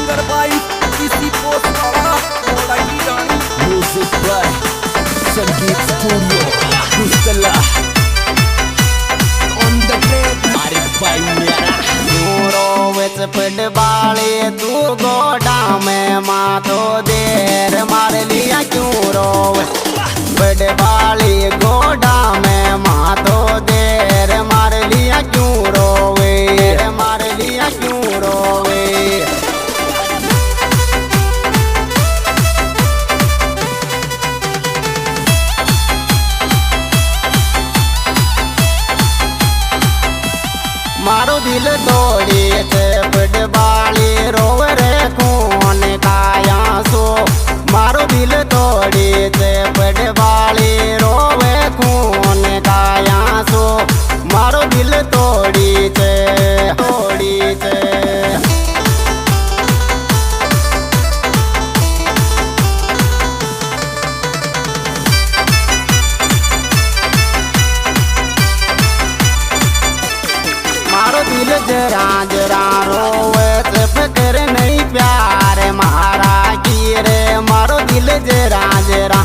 singer by किसी post वाला मोड़ा की रानी म्यूजिक बाय संगीत स्टूडियो मुस्तला ऑन द ट्रैक मारे भाई मेरा दूरो विच फुटबाली तू गोडा में मातो देर मार लिया क्यों रोवे फुटबाली गोडा में मातो देर मार लिया क्यों रोवे मार लिया क्यों रोवे मारो दिल तोड़ी थे फुटबाली रोवे रे खून काया सो मारो दिल तोड़ी थे फुटबाली रोवे खून काया सो मारो दिल तोड़ी थे मारो दिल जरा जरा रोवे से फिक्र नहीं प्यार मारा की रे मारो दिल जरा जरा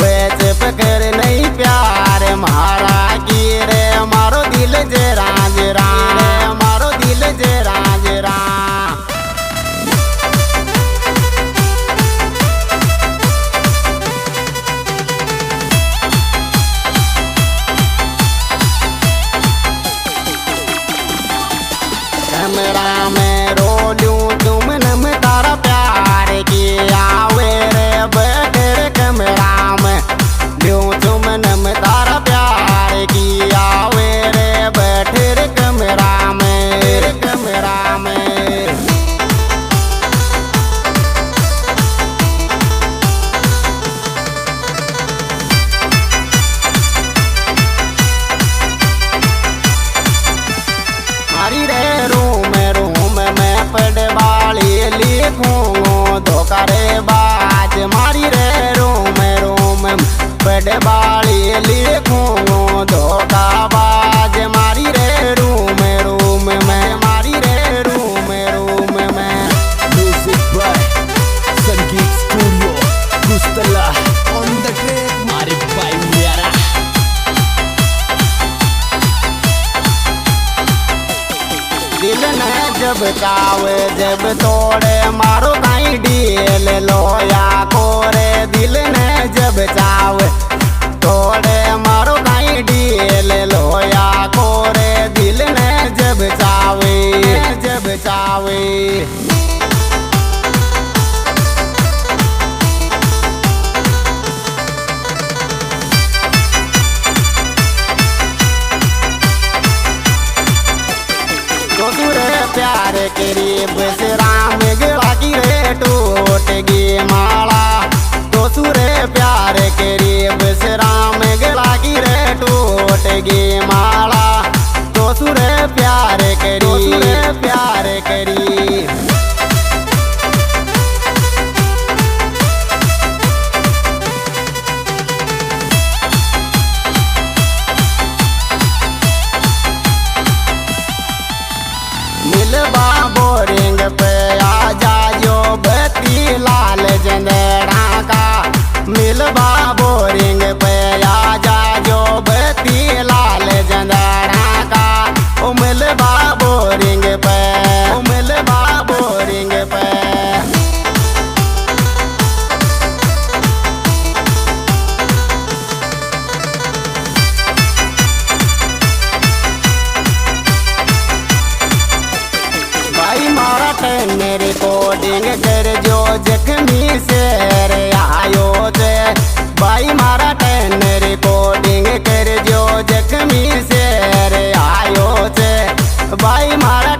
वैसे फिक्र नहीं प्यार मारा की रे मारो दिल जरा जरा मारो दिल जरा जरा कैमरा में रो लूं तुम नम तारा प्यार किया वे रे बैठे कैमरा में लूं तुम नम तारा प्यार किया वे रे बैठे कैमरा में मारी रे रूम में फुटबाली लिखूं धोखा रे बाज मारी रे रूम में फुटबाली लिखूं धोखा बाज मारी रे रूम में मारी रे रूम में म्यूजिक बाय संगीत स्टूडियो मुस्तला ऑन द ट्रैक मारे भाई मेरा दिल ने जब चावे जब तोड़े मारो कहीं डील लोया कोरे दिल ने जब चावे तोड़े मारो कहीं डील लोया कोरे दिल ने जब चावे तो तुरे प्यार करीब से राम गला की रे टूट गई माला तो तुरे प्यार करीब से राम गला की रे टूट गई माला तो तुरे प्यार करी मिलबा बोरिंग पे आ जायो बत्ती लाल जंदड़ा का मिलबा बोरिंग पे आ जायो बत्ती लाल जंदड़ा का ओ मिलबा बोरिंग पे भाई मारा टेन रिकॉर्डिंग कर जो जख्मी शेर आयो थे भाई मारा टेन रिकॉर्डिंग कर जो जख्मी शेर आयो थे भाई मारा